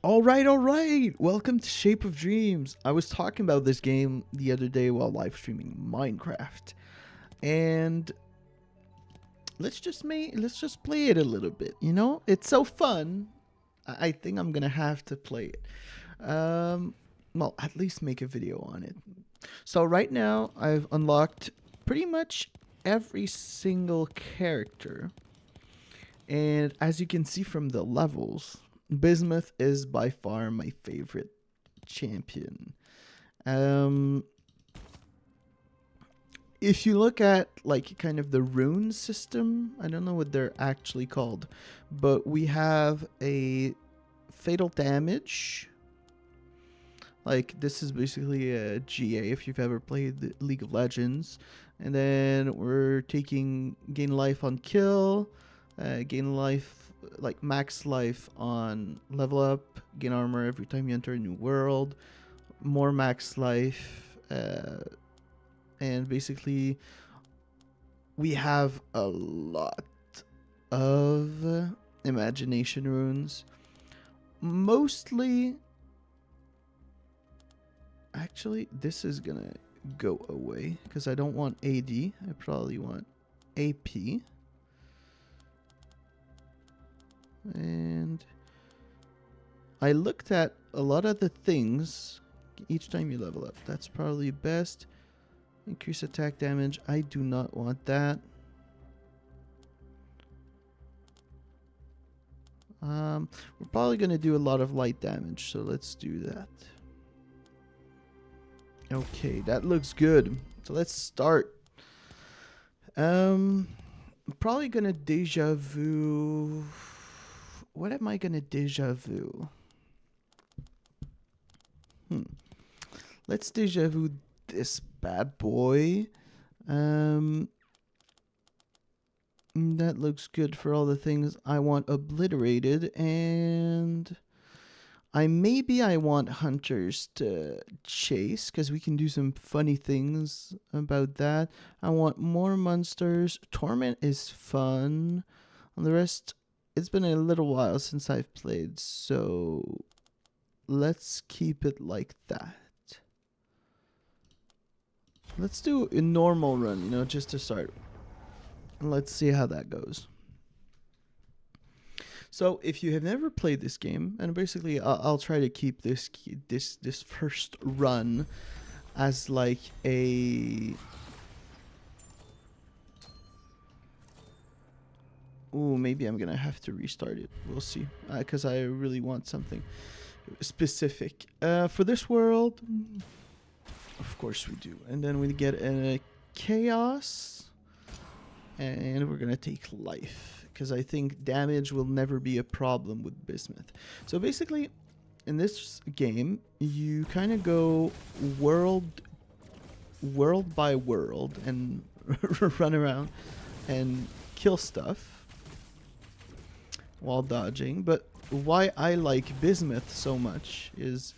All right. Welcome to Shape of Dreams. I was talking about this game the other day while live streaming Minecraft, and let's just play it a little bit. You know, it's so fun. I think I'm gonna have to play it. Well, at least make a video on it. So right now I've unlocked pretty much every single character, and as you can see from the levels, Bismuth is by far my favorite champion. Um, if you look at like kind of the rune system, I don't know what they're actually called, but we have a fatal damage. Like this is basically a GA if you've ever played League of Legends. And then we're taking gain life on kill, gain life like max life on level up, gain armor every time you enter a new world, more max life, and basically we have a lot of imagination runes. Mostly, actually, this is gonna go away because I don't want AD. I probably want AP. And I looked at a lot of the things each time you level up. That's probably best. Increase attack damage. I do not want that. We're probably going to do a lot of light damage, so let's do that. Okay, that looks good. So let's start. I'm probably going to deja vu. What am I going to deja vu? Let's deja vu this bad boy. That looks good for all the things I want obliterated, and I want hunters to chase because we can do some funny things about that. I want more monsters. Torment is fun. And the rest, it's been a little while since I've played, so let's keep it like that. Let's do a normal run, you know, just to start. Let's see how that goes. So if you have never played this game, and basically I'll try to keep this first run as like a... Ooh, maybe I'm gonna have to restart it. We'll see, because I really want something specific for this world. Of course we do. And then we get a chaos, and we're gonna take life because I think damage will never be a problem with Bismuth. So basically, in this game, you kind of go world by world and run around and kill stuff while dodging. But why I like Bismuth so much is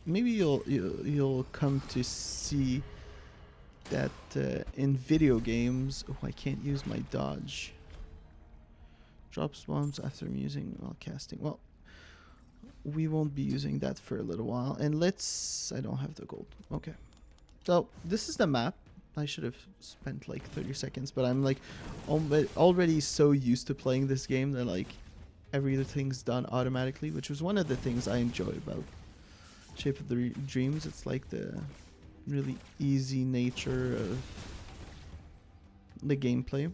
maybe you'll come to see that in video games. Oh, I can't use my dodge. Drops bombs after I'm using while casting. Well, we won't be using that for a little while. And let's... I don't have the gold. Okay. So this is the map. I should have spent like 30 seconds, but I'm like already so used to playing this game that like everything's done automatically, which was one of the things I enjoy about Shape of the Dreams. It's like the really easy nature of the gameplay.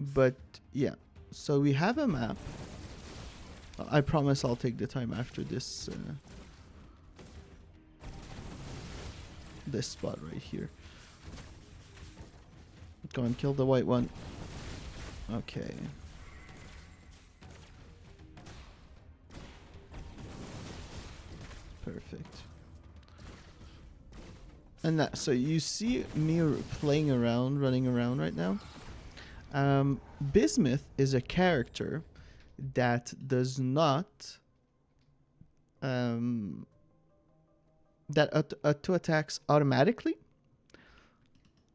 But yeah, so we have a map. I promise I'll take the time after this this spot right here. Go and kill the white one. Okay. Perfect. And that, so you see me playing around, running around right now. Bismuth is a character that does not that auto attacks automatically,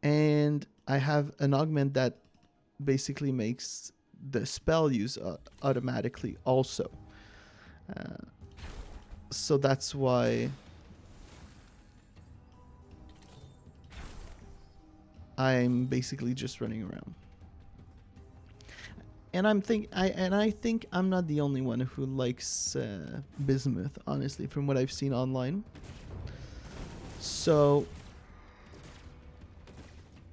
and I have an augment that basically makes the spell use automatically also. So that's why I'm basically just running around. And I think I'm not the only one who likes bismuth, honestly, from what I've seen online. So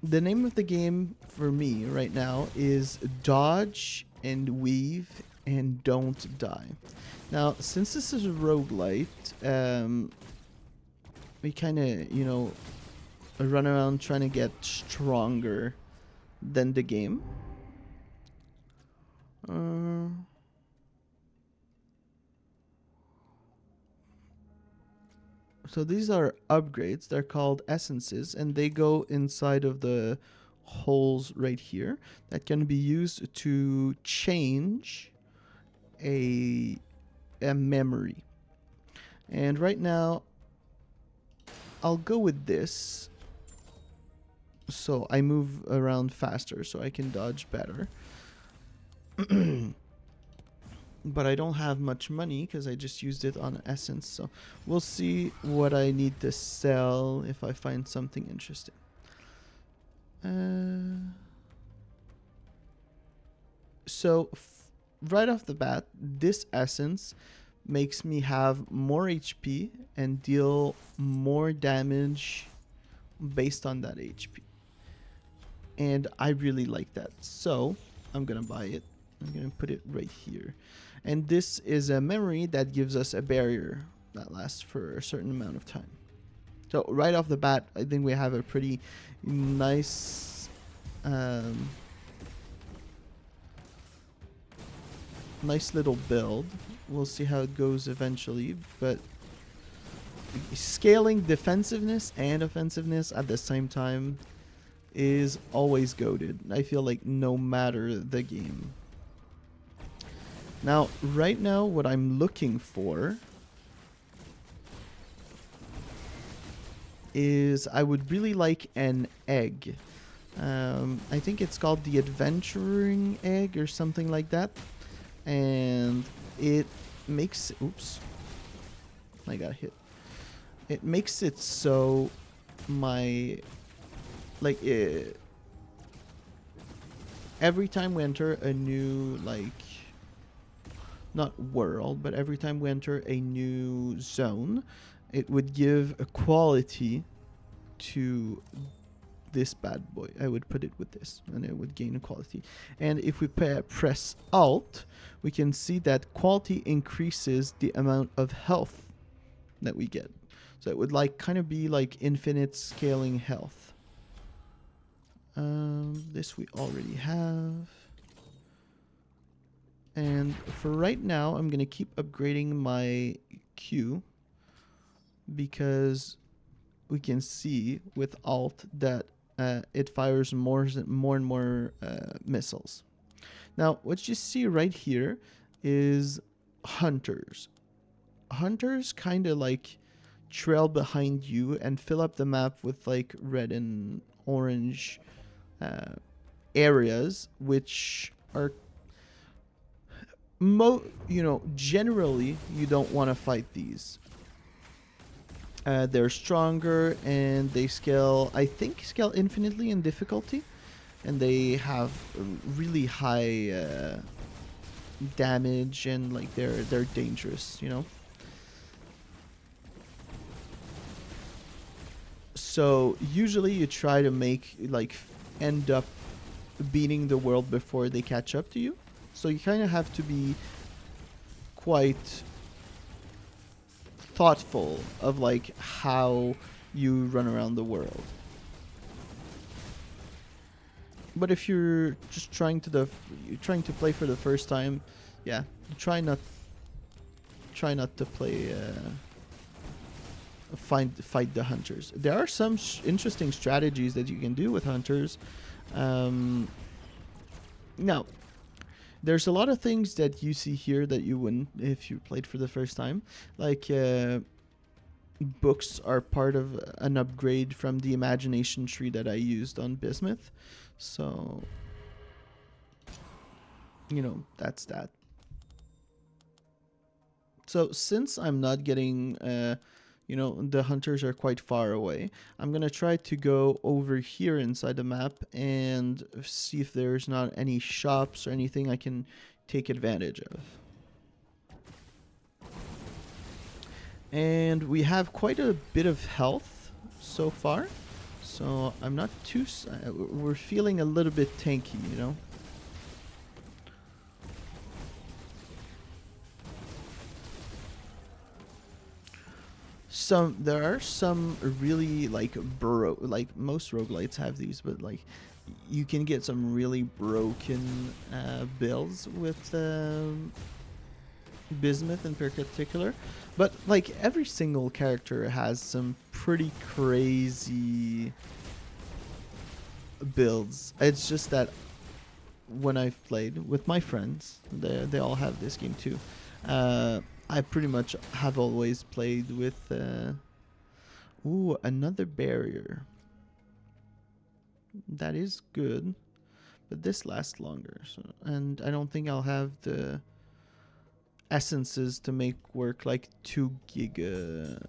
the name of the game for me right now is dodge and weave and don't die. Now, since this is a roguelite, we kind of, you know, run around trying to get stronger than the game. So these are upgrades. They're called essences, and they go inside of the holes right here that can be used to change a memory. And right now, I'll go with this. So I move around faster so I can dodge better. But I don't have much money because I just used it on essence. So we'll see what I need to sell if I find something interesting. So right off the bat, this essence makes me have more HP and deal more damage based on that HP. And I really like that. So I'm going to buy it. I'm going to put it right here. And this is a memory that gives us a barrier that lasts for a certain amount of time. So right off the bat, I think we have a pretty nice nice little build. We'll see how it goes eventually, but scaling defensiveness and offensiveness at the same time is always goated. I feel like no matter the game. Now, right now, what I'm looking for is I would really like an egg. I think it's called the adventuring egg or something like that. And it makes... Oops. I got hit. It makes it so my... Like, every time we enter a new, like... Not world, but every time we enter a new zone, it would give a quality to this bad boy. I would put it with this, and it would gain a quality. And if we press Alt, we can see that quality increases the amount of health that we get. So it would like kind of be like infinite scaling health. This we already have. And for right now, I'm going to keep upgrading my Q because we can see with Alt that it fires more and more missiles. Now, what you see right here is hunters. Hunters kind of like trail behind you and fill up the map with like red and orange areas, which are generally you don't want to fight these. They're stronger and they scale, I think, scale infinitely in difficulty, and they have really high damage, and like they're dangerous, you know. So usually you try to end up beating the world before they catch up to you. So you kind of have to be quite thoughtful of like how you run around the world. But if you're just trying to play for the first time, yeah, try not to play fight the hunters. There are some interesting strategies that you can do with hunters. Now, there's a lot of things that you see here that you wouldn't if you played for the first time. Like books are part of an upgrade from the imagination tree that I used on Bismuth. So, you know, that's that. So since I'm not getting, you know, the hunters are quite far away, I'm going to try to go over here inside the map and see if there's not any shops or anything I can take advantage of. And we have quite a bit of health so far. So I'm not too... we're feeling a little bit tanky, you know? There are some really like like most roguelites have these, but like you can get some really broken builds with Bismuth in particular. But like every single character has some pretty crazy builds. It's just that when I've played with my friends, they all have this game too. I pretty much have always played with... ooh, another barrier. That is good. But this lasts longer. So, and I don't think I'll have the essences to make work like 2 giga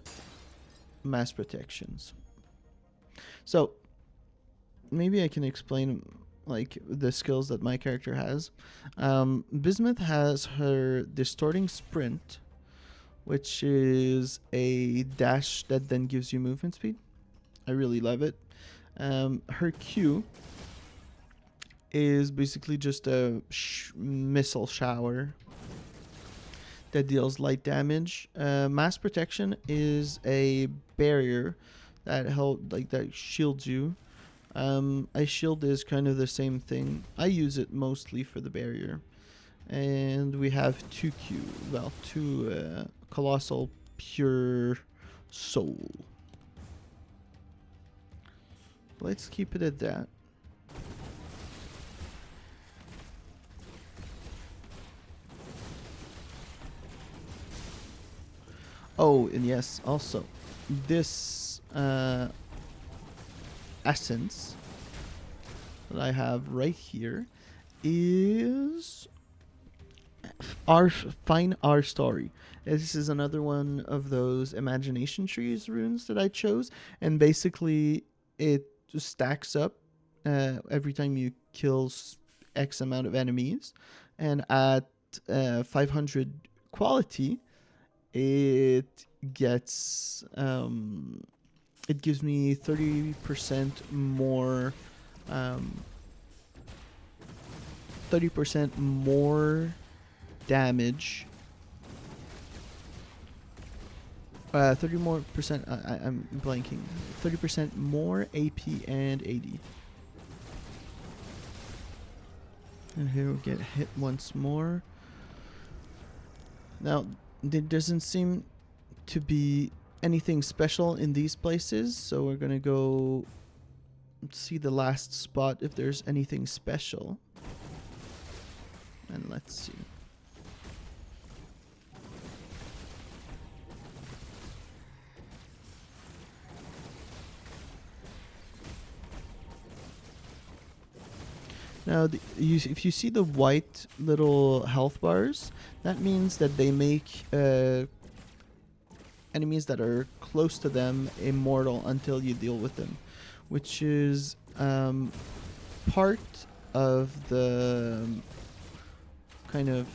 mass protections. So, maybe I can explain like the skills that my character has. Bismuth has her distorting sprint, which is a dash that then gives you movement speed. I really love it. Her Q is basically just a missile shower that deals light damage. Mass protection is a barrier that that shields you. Ice shield is kind of the same thing. I use it mostly for the barrier. And we have 2 colossal pure soul. Let's keep it at that. Oh, and yes, also this essence that I have right here is Find Our Story. This is another one of those imagination trees runes that I chose, and basically it just stacks up every time you kill X amount of enemies, and at 500 quality, it gets it gives me 30% more 30% more damage. 30 more percent. I'm blanking. 30% more AP and AD. And here we'll get hit once more. Now, there doesn't seem to be anything special in these places, so we're gonna go see the last spot if there's anything special. And let's see. Now, if you see the white little health bars, that means that they make enemies that are close to them immortal until you deal with them, which is part of the kind of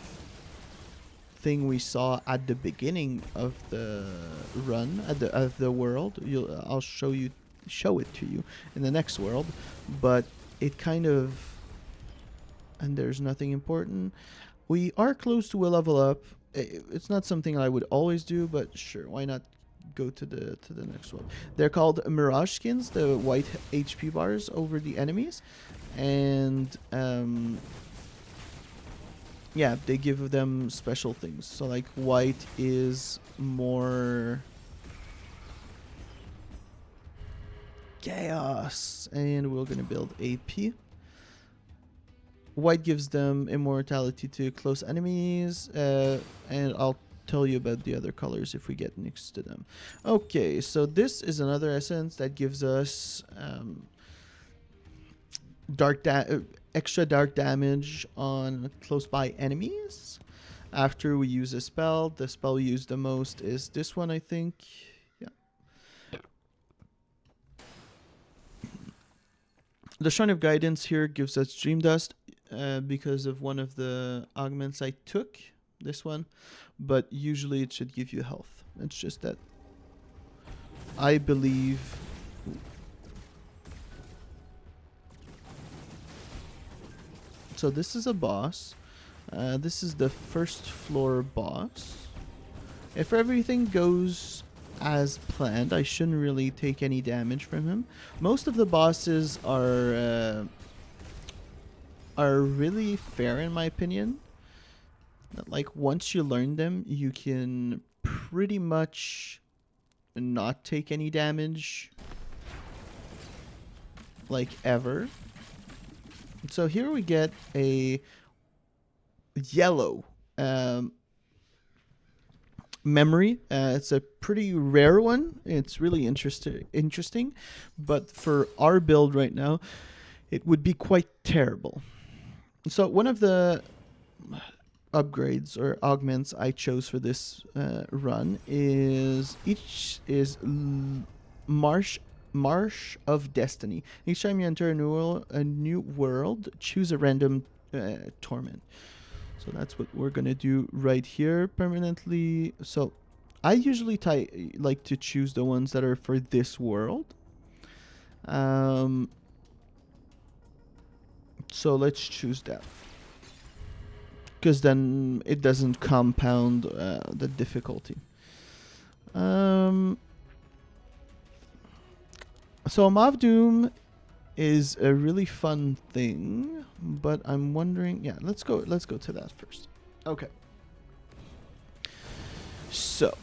thing we saw at the beginning of the run of the world. I'll show it to you in the next world, but it kind of... and there's nothing important. We are close to a level up. It's not something I would always do, but sure, why not go to the next one? They're called Mirage skins, the white HP bars over the enemies, and yeah, they give them special things. So like white is more chaos, and we're gonna build AP. White gives them immortality to close enemies, and I'll tell you about the other colors if we get next to them. Okay, so this is another essence that gives us extra dark damage on close by enemies. after we use a spell. The spell we use the most is this one, I think. Yeah. The Shrine of Guidance here gives us Dream Dust because of one of the augments I took, this one, but usually it should give you health. It's just that I believe... So this is a boss. This is the first floor boss. If everything goes as planned, I shouldn't really take any damage from him. Most of the bosses are really fair in my opinion. Like once you learn them, you can pretty much not take any damage, like ever. So here we get a yellow memory. It's a pretty rare one. It's really interesting, but for our build right now, it would be quite terrible. So one of the upgrades or augments I chose for this run is Marsh of Destiny. Each time you enter a new world, choose a random torment. So that's what we're gonna do right here permanently. So I usually like to choose the ones that are for this world. So let's choose that, because then it doesn't compound the difficulty. So Maw of Doom is a really fun thing, but I'm wondering, yeah, let's go to that first. Okay. So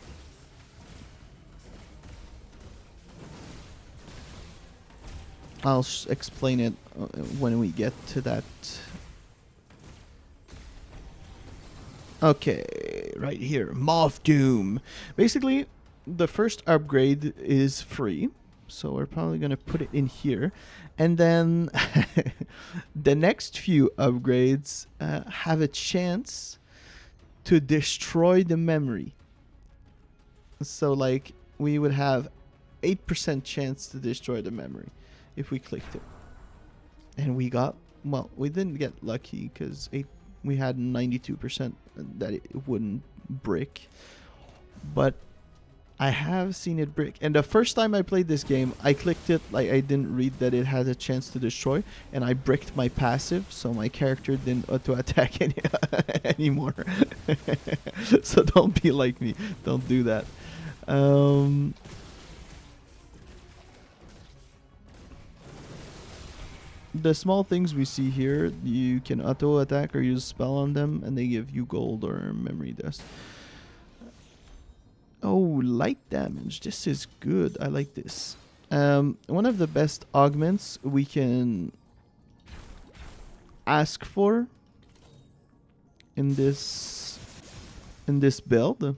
I'll explain it when we get to that. Okay, right here, Maw of Doom. Basically, the first upgrade is free, so we're probably going to put it in here. And then the next few upgrades have a chance to destroy the memory. So like we would have 8% chance to destroy the memory if we clicked it. And we got, well, we didn't get lucky because we had 92% that it wouldn't brick. But I have seen it brick. And the first time I played this game, I clicked it, like I didn't read that it has a chance to destroy, and I bricked my passive, so my character didn't auto-attack anymore. So don't be like me. Don't do that. The small things we see here, you can auto-attack or use spell on them, and they give you gold or memory dust. Oh, light damage. This is good. I like this. One of the best augments we can ask for in this build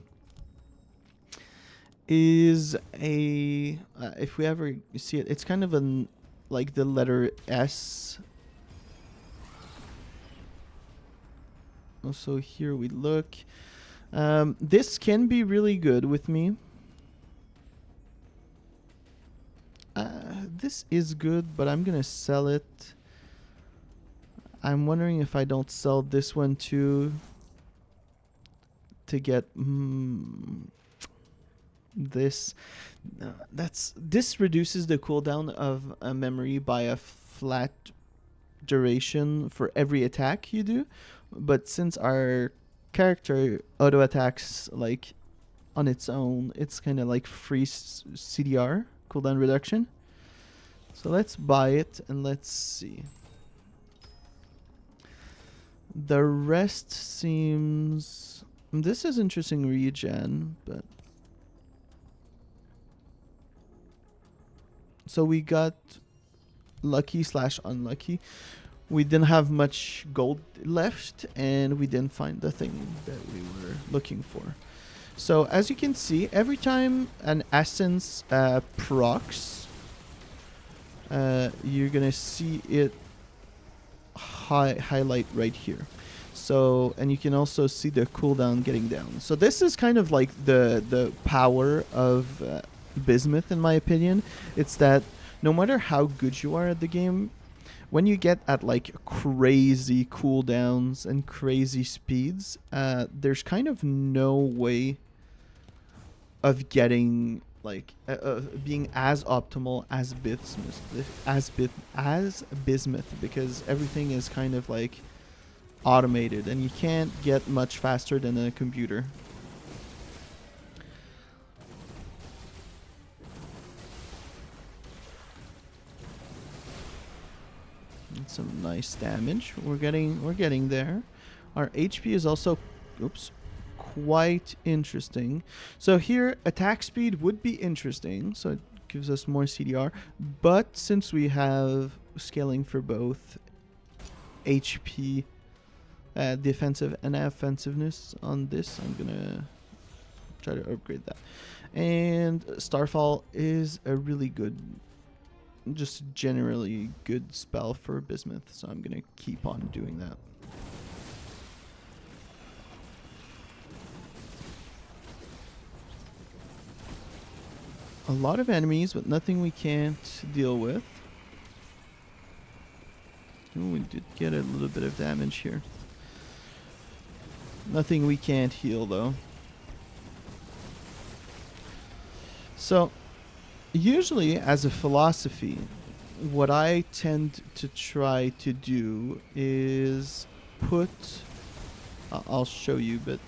is a if we ever see it, it's kind of an like the letter S. Also here we look. This can be really good with me. This is good, but I'm gonna sell it. I'm wondering if I don't sell this one too to get this. This reduces the cooldown of a memory by a flat duration for every attack you do, but since our character auto attacks like on its own, it's kind of like free CDR cooldown reduction. So let's buy it and let's see. The rest seems, this is interesting regen, but so we got lucky / unlucky. We didn't have much gold left, and we didn't find the thing that we were looking for. So as you can see, every time an essence procs, you're gonna see it highlight right here. So, and you can also see the cooldown getting down. So this is kind of like the power of Bismuth, in my opinion. It's that no matter how good you are at the game, when you get at like crazy cooldowns and crazy speeds, there's kind of no way of getting like being as optimal as Bismuth, because everything is kind of like automated and you can't get much faster than a computer. And some nice damage. We're getting there. Our HP is also quite interesting. So here attack speed would be interesting, so it gives us more CDR, but since we have scaling for both HP, defensive and offensiveness on this, I'm gonna try to upgrade that. And Starfall is a really good, just generally good spell for Bismuth, so I'm gonna keep on doing that. A lot of enemies, but nothing we can't deal with. Ooh, we did get a little bit of damage here. Nothing we can't heal, though. So, usually, as a philosophy, what I tend to try to do is put... I'll show you, but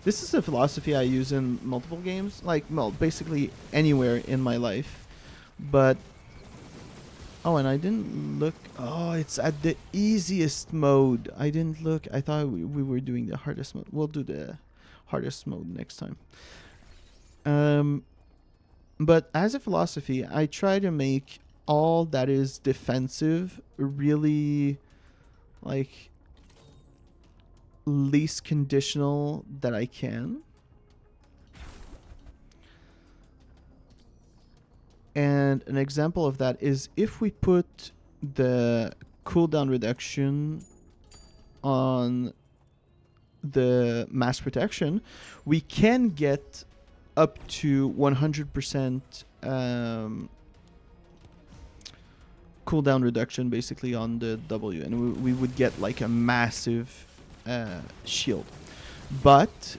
this is a philosophy I use in multiple games, like, well, basically anywhere in my life. But, oh, and I didn't look. Oh, it's at the easiest mode. I didn't look. I thought we were doing the hardest mode. We'll do the hardest mode next time. But as a philosophy, I try to make all that is defensive really, like, least conditional that I can. And an example of that is if we put the cooldown reduction on the mass protection, we can get up to 100% cooldown reduction basically on the W, and we would get like a massive shield. But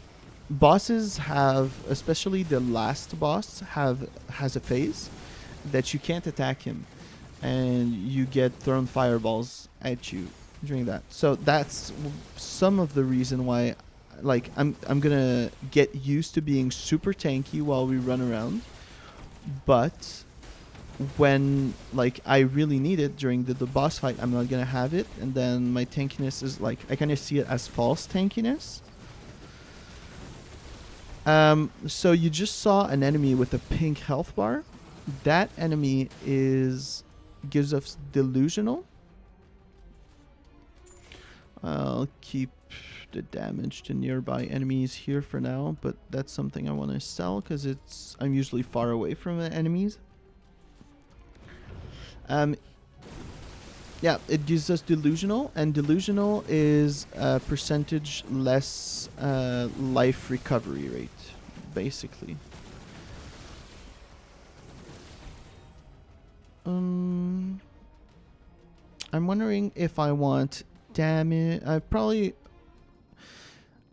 bosses have, especially the last boss, has a phase that you can't attack him, and you get thrown fireballs at you during that. So that's some of the reason why, like, I'm gonna get used to being super tanky while we run around, but when like I really need it during the boss fight, I'm not gonna have it, and then my tankiness is like, I kind of see it as false tankiness. So you just saw an enemy with a pink health bar. That enemy gives us delusional. I'll keep the damage to nearby enemies here for now, but that's something I want to sell because I'm usually far away from the enemies. Yeah, it gives us delusional, and delusional is a percentage less life recovery rate, basically. I'm wondering if I want damage. I probably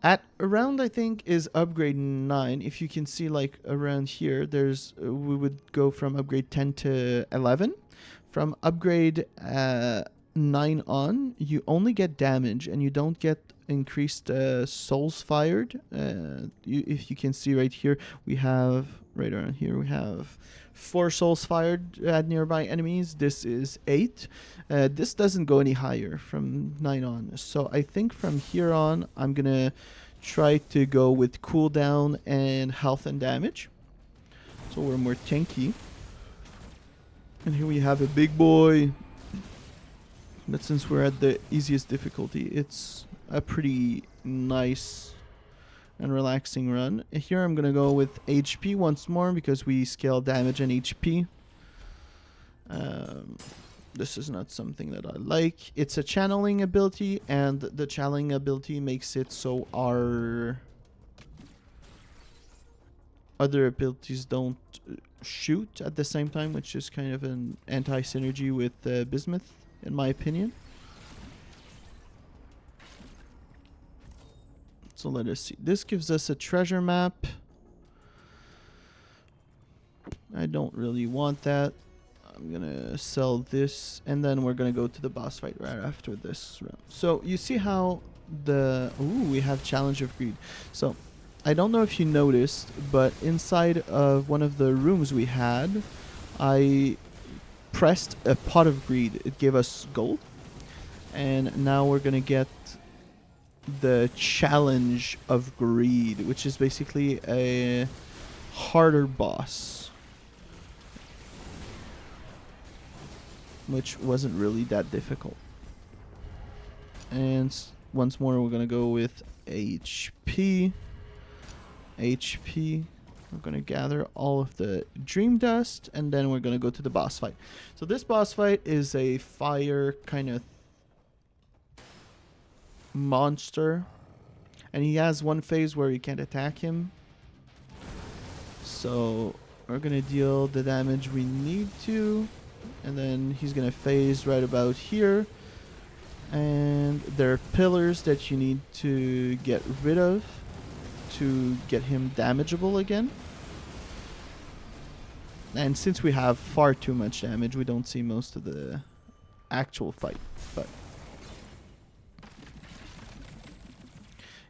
at around, I think, is upgrade 9. If you can see, like around here, there's we would go from upgrade 10 to 11. From upgrade 9 on, you only get damage and you don't get increased souls fired. If you can see right here, we have right around here we have 4 souls fired at nearby enemies. This is 8. This doesn't go any higher from 9 on. So I think from here on, I'm gonna try to go with cooldown and health and damage, so we're more tanky. And here we have a big boy. But since we're at the easiest difficulty, it's a pretty nice and relaxing run. Here I'm going to go with HP once more because we scale damage and HP. This is not something that I like. It's a channeling ability, and the channeling ability makes it so our other abilities don't shoot at the same time, which is kind of an anti-synergy with Bismuth, in my opinion. So let us see. This gives us a treasure map. I don't really want that. I'm gonna sell this, and then we're gonna go to the boss fight right after this round. So you see how we have Challenge of Greed. So I don't know if you noticed, but inside of one of the rooms we had, I pressed a pot of greed. It gave us gold, and now we're gonna get the Challenge of Greed, which is basically a harder boss, which wasn't really that difficult. And once more, we're gonna go with HP. We're gonna gather all of the dream dust, and then we're gonna go to the boss fight. So this boss fight is a fire kind of monster, and he has one phase where you can't attack him. So we're gonna deal the damage we need to, and then he's gonna phase right about here. And there are pillars that you need to get rid of to get him damageable again. And since we have far too much damage, we don't see most of the actual fight. But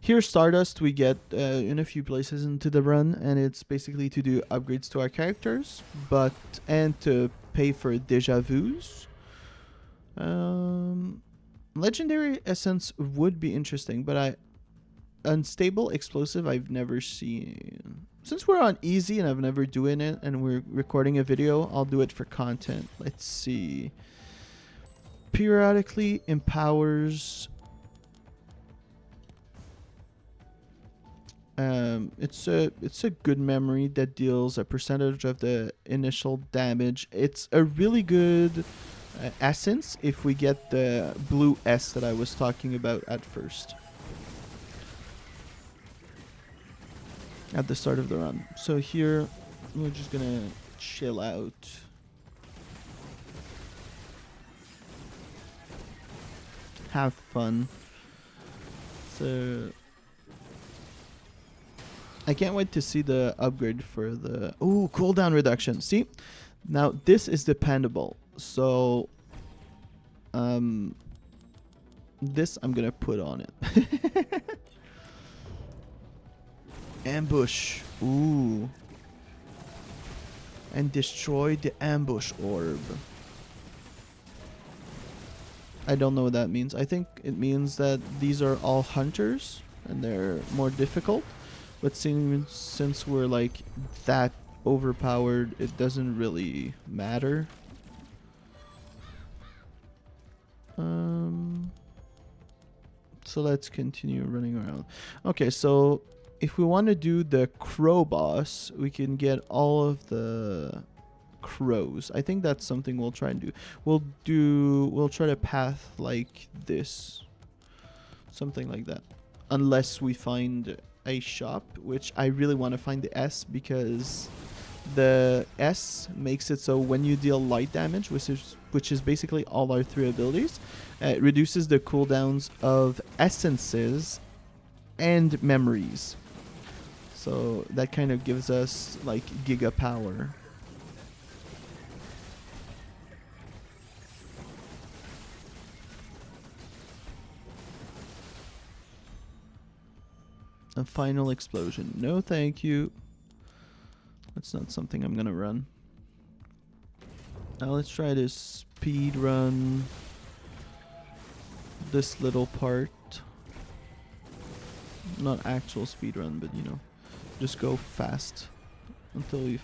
here, Stardust, we get in a few places into the run, and it's basically to do upgrades to our characters, and to pay for deja vus. Legendary Essence would be interesting, but Unstable Explosive I've never seen. Since we're on easy and I've never doing it, and we're recording a video, I'll do it for content. Let's see. Periodically empowers. It's a good memory that deals a percentage of the initial damage. It's a really good essence if we get the blue S that I was talking about at first, at the start of the run. So here we're just gonna chill out. Have fun. So I can't wait to see the upgrade for the cooldown reduction. See, now this is dependable. So this I'm gonna put on it. Ambush. Ooh. And destroy the ambush orb. I don't know what that means. I think it means that these are all hunters and they're more difficult. But since we're like that overpowered, it doesn't really matter. So let's continue running around. Okay, so if we want to do the crow boss, we can get all of the crows. I think that's something we'll try and do. We'll try to path like this. Something like that. Unless we find a shop, which I really want to find the S, because the S makes it so when you deal light damage, which is basically all our 3 abilities, it reduces the cooldowns of essences and memories. So that kind of gives us like giga power. A final explosion. No, thank you. That's not something I'm gonna run. Now let's try to speed run this little part. Not actual speed run, but you know, just go fast until we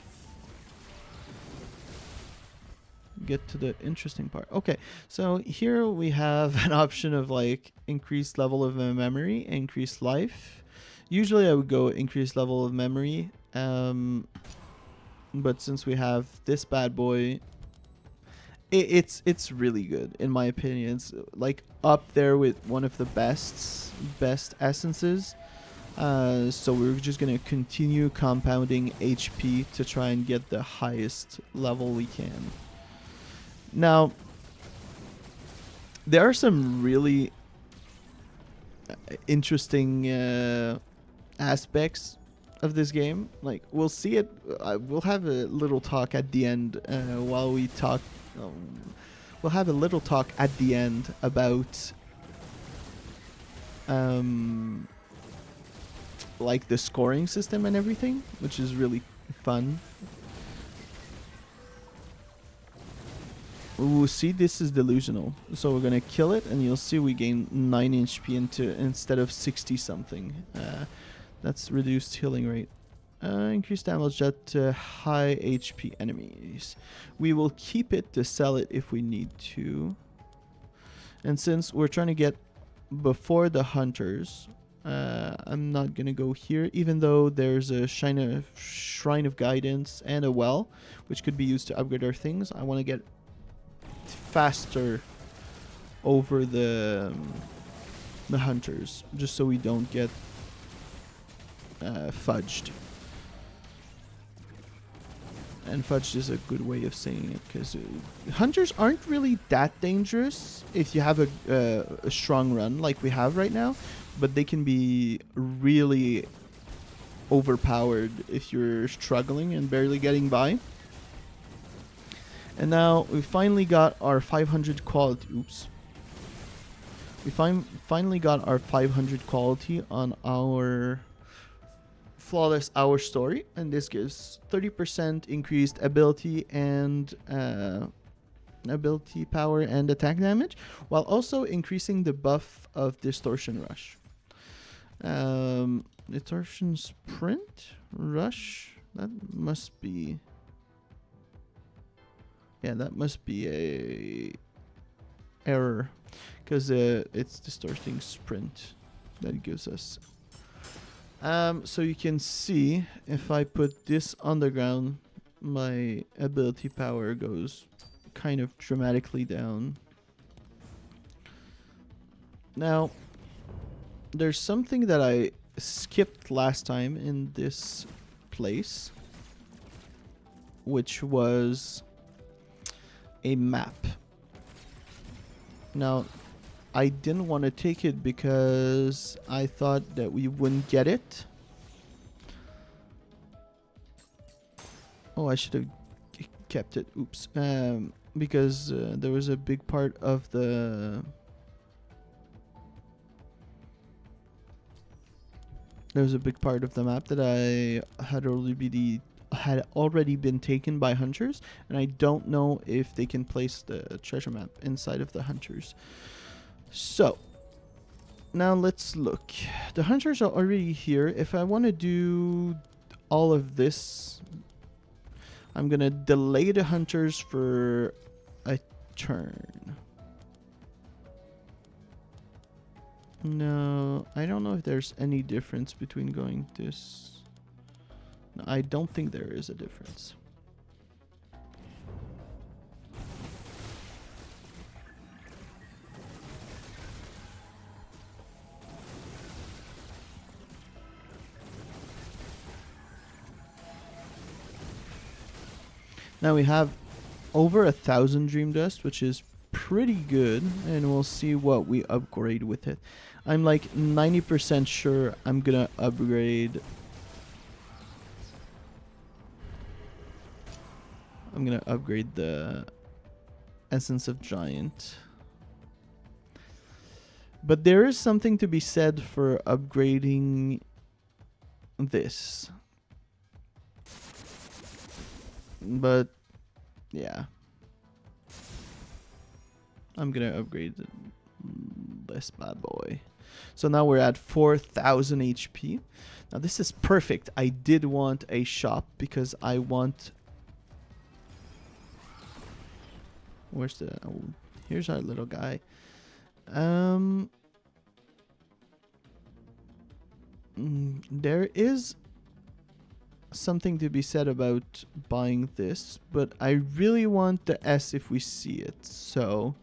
get to the interesting part. Okay, so here we have an option of like increased level of memory, increased life. Usually I would go increased level of memory, but since we have this bad boy, It's really good in my opinion. It's like up there with one of the best essences. So we're just gonna continue compounding HP to try and get the highest level we can. Now, there are some really interesting aspects of this game. Like, we'll see it. We'll have a little talk at the end while we talk. We'll have a little talk at the end about like the scoring system and everything, which is really fun. Ooh, see, this is delusional. So we're gonna kill it, and you'll see we gain 9 HP instead of 60 something. That's reduced healing rate. Increased damage at high HP enemies. We will keep it to sell it if we need to. And since we're trying to get before the hunters, I'm not gonna go here, even though there's a shrine of guidance and a well, which could be used to upgrade our things. I want to get faster over the hunters, just so we don't get fudged. And fudged is a good way of saying it, because hunters aren't really that dangerous if you have a strong run like we have right now, but they can be really overpowered if you're struggling and barely getting by. And now we finally got our 500 quality. Oops. We finally got our 500 quality on our Flawless Hour Story, and this gives 30% increased ability and ability power and attack damage, while also increasing the buff of Distortion Rush. Distortion Sprint Rush. That must be. Yeah, that must be a error, because it's distorting sprint that gives us. So you can see if I put this on the ground, my ability power goes kind of dramatically down. Now, there's something that I skipped last time in this place, which was a map. Now, I didn't want to take it because I thought that we wouldn't get it. Oh, I should have kept it. Oops. Because there was a big part of the... There was a big part of the map that I had already been taken by hunters, and I don't know if they can place the treasure map inside of the hunters. So now let's look. The hunters are already here. If I want to do all of this, I'm gonna delay the hunters for a turn. No, I don't know if there's any difference between going this. No, I don't think there is a difference. Now we have over 1,000 dream dust, which is pretty good, and we'll see what we upgrade with it. I'm like 90% sure I'm gonna upgrade. I'm gonna upgrade the Essence of Giant. But there is something to be said for upgrading this. But yeah, I'm gonna upgrade this bad boy. So now we're at 4,000 HP. Now this is perfect. I did want a shop because I want... Where's the... Oh, here's our little guy. There is something to be said about buying this, but I really want the S if we see it. So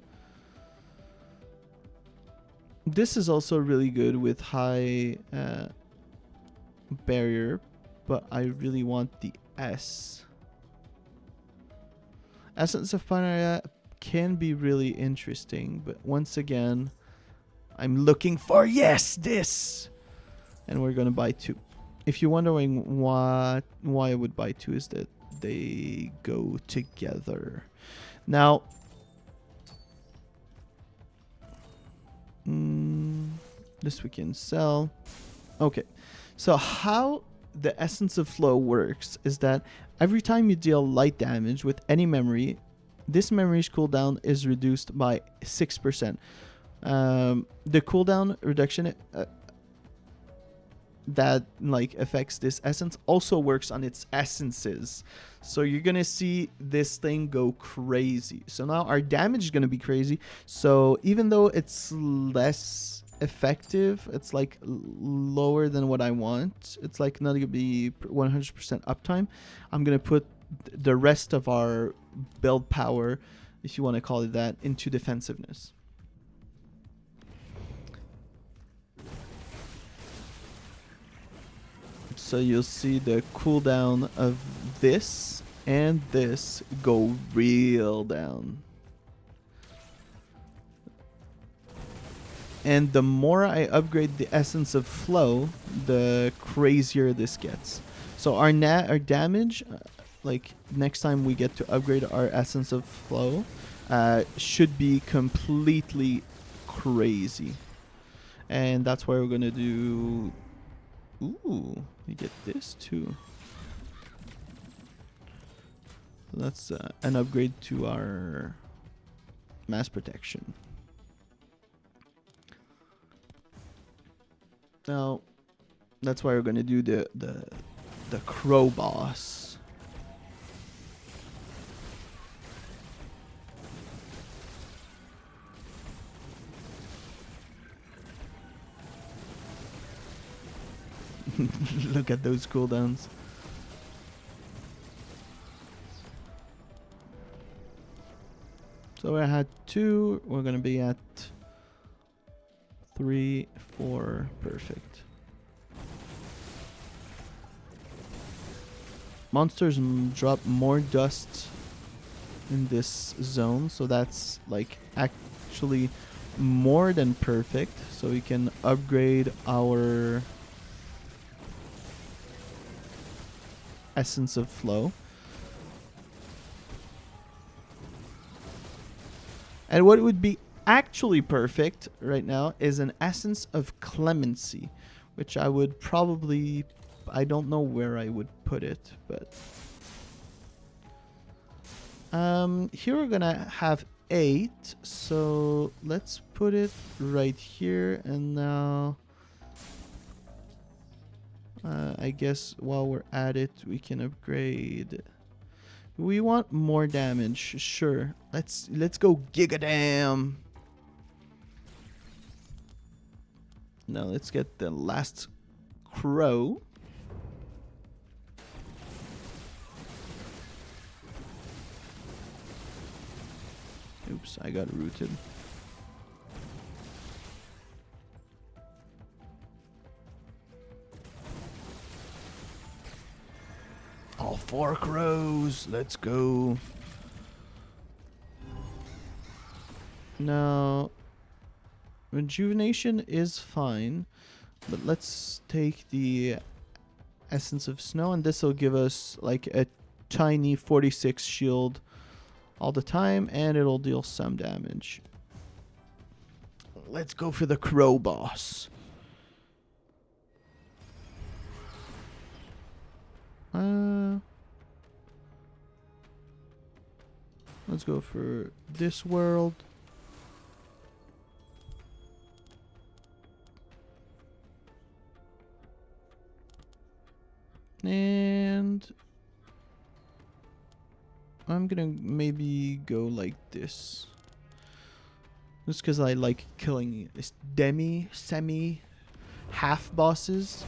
this is also really good with high barrier, but I really want the S. Essence of Panaya can be really interesting, but once again, I'm looking for this, and we're gonna buy 2. If you're wondering why I would buy 2, is that they go together. Now, this we can sell. Okay, so how the Essence of Flow works is that every time you deal light damage with any memory, this memory's cooldown is reduced by 6%. The cooldown reduction that like affects this essence also works on its essences. So you're gonna see this thing go crazy. So now our damage is gonna be crazy. So even though it's less effective, it's like lower than what I want. It's like not gonna be 100% uptime. I'm gonna put the rest of our build power, if you want to call it that, into defensiveness. So you'll see the cooldown of this and this go real down. And the more I upgrade the Essence of Flow, the crazier this gets. So our damage, like next time we get to upgrade our Essence of Flow, should be completely crazy. And that's why we're gonna do... Ooh, we get this too. So that's an upgrade to our mass protection. Now, that's why we're gonna do the crow boss. Look at those cooldowns. So we're at 2. We're gonna be at 3, 4. Perfect. Monsters drop more dust in this zone, so that's like actually more than perfect. So we can upgrade our Essence of Flow. And what would be actually perfect right now is an Essence of Clemency, which I would probably... I don't know where I would put it, but... here we're gonna have 8, so let's put it right here, and now... I guess while we're at it, we can upgrade. We want more damage, sure. Let's go Gigadam. Now let's get the last crow. Oops, I got rooted. All 4 crows. Let's go. Now, rejuvenation is fine, but let's take the Essence of Snow, and this will give us like a tiny 46 shield all the time, and it'll deal some damage. Let's go for the crow boss. Let's go for this world. And I'm gonna maybe go like this. Just because I like killing this semi, half bosses.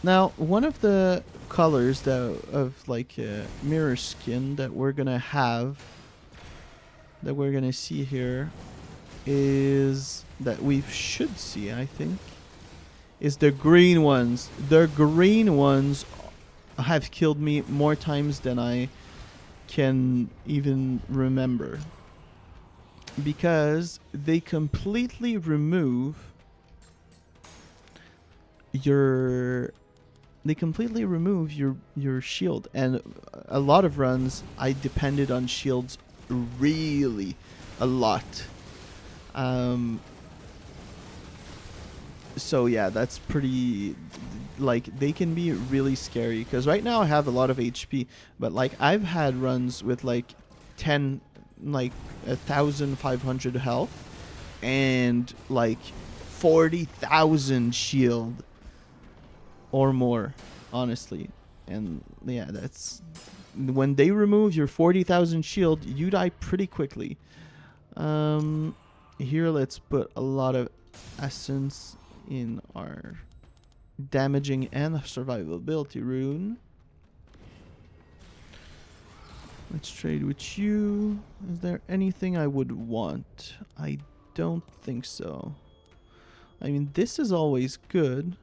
Now, one of the colors that of like mirror skin that we're gonna have, that we're gonna see here, is that we should see, I think, is the green ones. The green ones have killed me more times than I can even remember, because they completely remove your your shield. And a lot of runs I depended on shields really a lot. So yeah, that's pretty, like, they can be really scary, because right now I have a lot of HP, but like I've had runs with like 10, like 1,500 health and like 40,000 shield or more, honestly. And yeah, that's when they remove your 40,000 shield, you die pretty quickly. Here let's put a lot of essence in our damaging and survivability rune. Let's trade with you. Is there anything I would want? I don't think so. I mean, this is always good.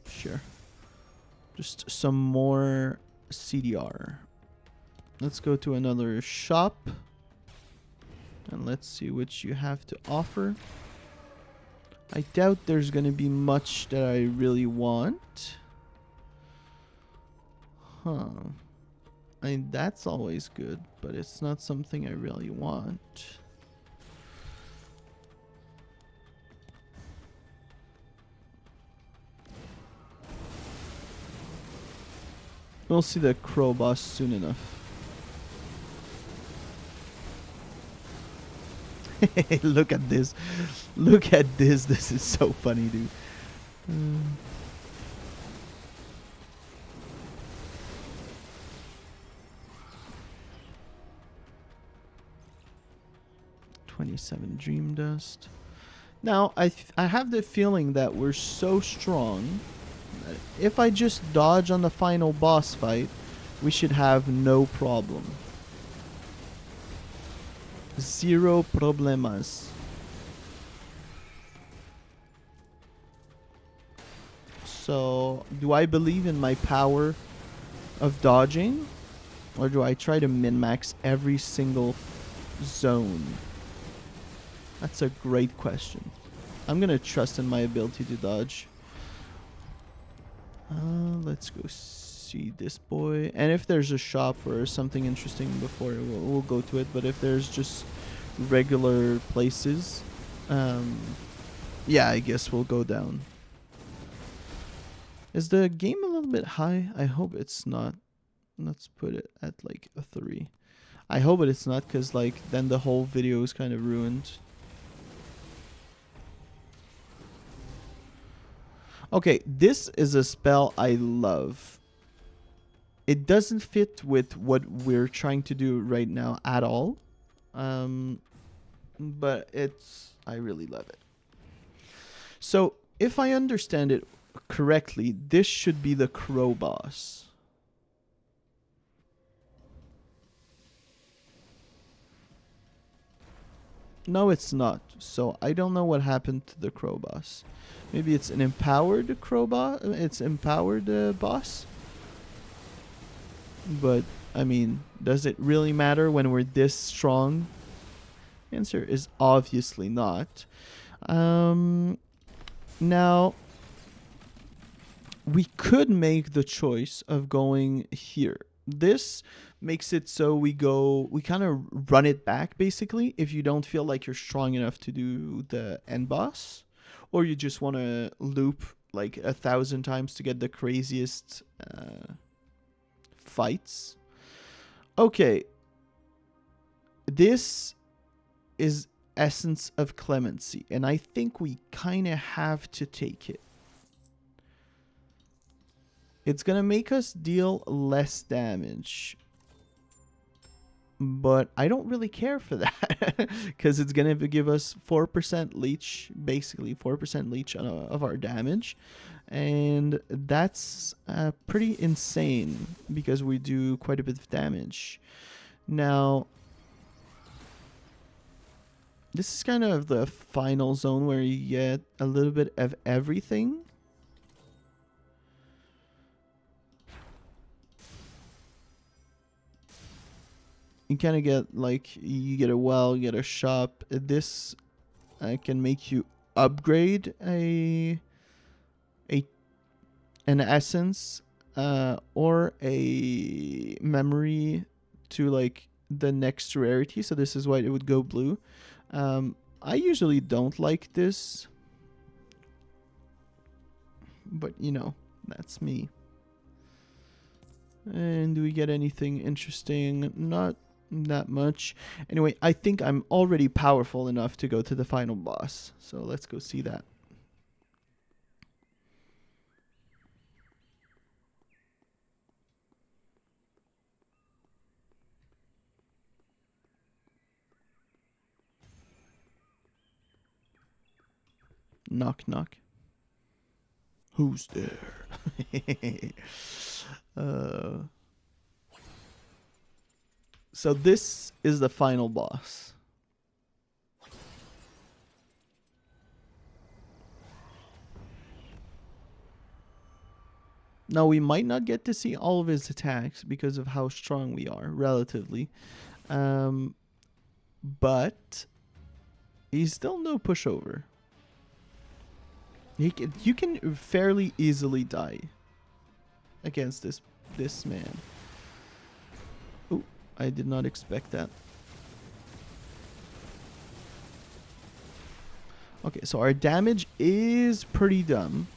Sure. Just some more CDR. Let's go to another shop. And let's see what you have to offer. I doubt there's going to be much that I really want. Huh. I mean, that's always good, but it's not something I really want. We'll see the crow boss soon enough. Look at this. Look at this. This is so funny, dude. 27 dream dust. Now, I have the feeling that we're so strong that if I just dodge on the final boss fight, we should have no problem. Zero problemas. So, do I believe in my power of dodging? Or do I try to min-max every single zone? That's a great question. I'm gonna trust in my ability to dodge. Let's go see this boy. And if there's a shop or something interesting before, we'll go to it. But if there's just regular places, yeah, I guess we'll go down. Is the game a little bit high? I hope it's not. Let's put it at like a 3. I hope it's not, because like then the whole video is kind of ruined. Okay, this is a spell I love. It doesn't fit with what we're trying to do right now at all. But I really love it. So, if I understand it correctly, this should be the crow boss. No, it's not. So, I don't know what happened to the crow boss. Maybe it's an empowered crow boss. It's empowered boss. But, I mean, does it really matter when we're this strong? Answer is obviously not. Now, we could make the choice of going here. This makes it so we kind of run it back, basically, if you don't feel like you're strong enough to do the end boss. Or you just want to loop like 1,000 times to get the craziest fights. Okay. This is Essence of Clemency, and I think we kind of have to take it. It's going to make us deal less damage. but I don't really care for that because it's gonna give us 4% leech, basically 4% leech of our damage, and that's pretty insane because we do quite a bit of damage. Now, this is kind of the final zone where you get a little bit of everything. You kind of get like, you get a well, you get a shop. This can make you upgrade an essence or a memory to like the next rarity. So this is why it would go blue. I usually don't like this, but you know, that's me. And do we get anything interesting? Not that much. Anyway, I think I'm already powerful enough to go to the final boss. So let's go see that. Knock, knock. Who's there? So this is the final boss. Now, we might not get to see all of his attacks because of how strong we are, relatively. But he's still no pushover. You can fairly easily die against this man. Oh, I did not expect that. Okay, so our damage is pretty dumb.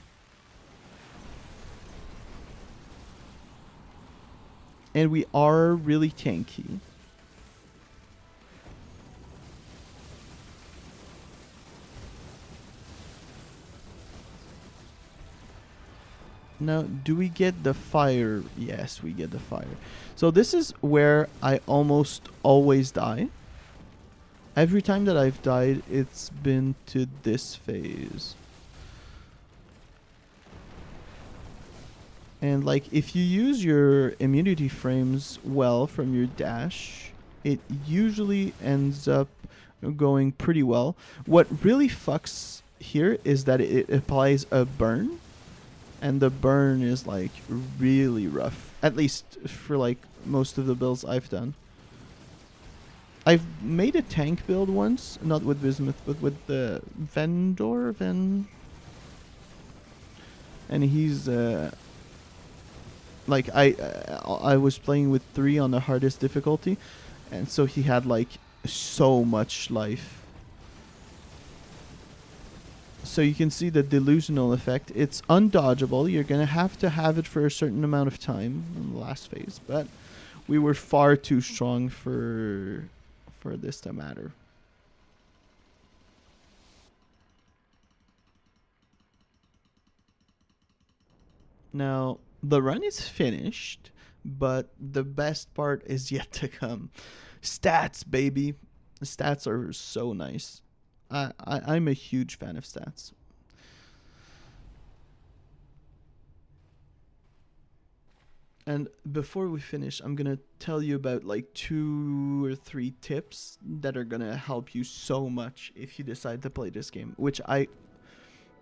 And we are really tanky. Now, do we get the fire? Yes, we get the fire. So this is where I almost always die. Every time that I've died, it's been to this phase. And like, if you use your immunity frames well from your dash, it usually ends up going pretty well. What really fucks here is that it applies a burn. And the burn is like really rough. At least for like most of the builds I've done. I've made a tank build once, not with Bismuth, but with the Vendor. And he's like I was playing with 3 on the hardest difficulty, and so he had like so much life. So you can see the delusional effect. It's undodgeable. You're going to have it for a certain amount of time in the last phase. But we were far too strong for this to matter. Now, the run is finished, but the best part is yet to come. Stats, baby. The stats are so nice. I'm a huge fan of stats. And before we finish, I'm going to tell you about like 2 or 3 tips that are going to help you so much if you decide to play this game, which I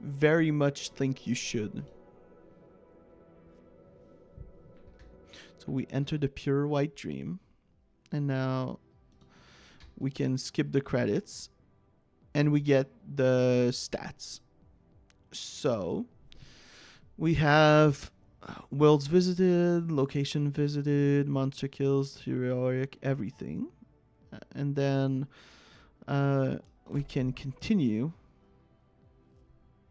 very much think you should. So we enter the pure white dream, and now we can skip the credits. And we get the stats. So we have worlds visited, location visited, monster kills, heroic, everything. And then we can continue.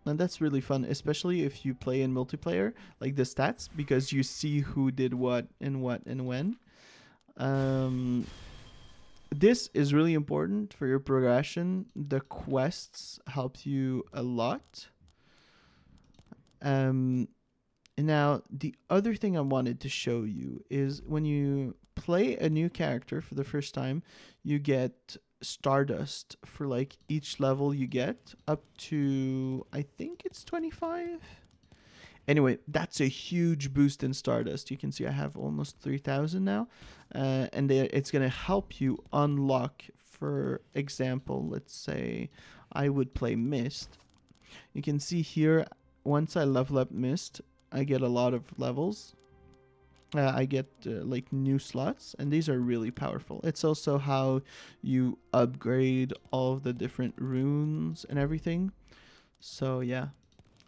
And that's really fun, especially if you play in multiplayer, like the stats, because you see who did what and when. This is really important for your progression. The quests help you a lot. And now the other thing I wanted to show you is when you play a new character for the first time, you get Stardust for like each level you get up to, I think it's 25. Anyway, that's a huge boost in Stardust. You can see I have almost 3,000 now. And it's going to help you unlock, for example, let's say I would play Mist. You can see here, once I level up Mist, I get a lot of levels. I get like new slots, and these are really powerful. It's also how you upgrade all of the different runes and everything. So yeah,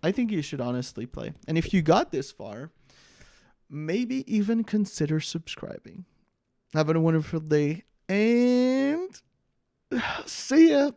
I think you should honestly play. And if you got this far, maybe even consider subscribing. Have a wonderful day, and see ya.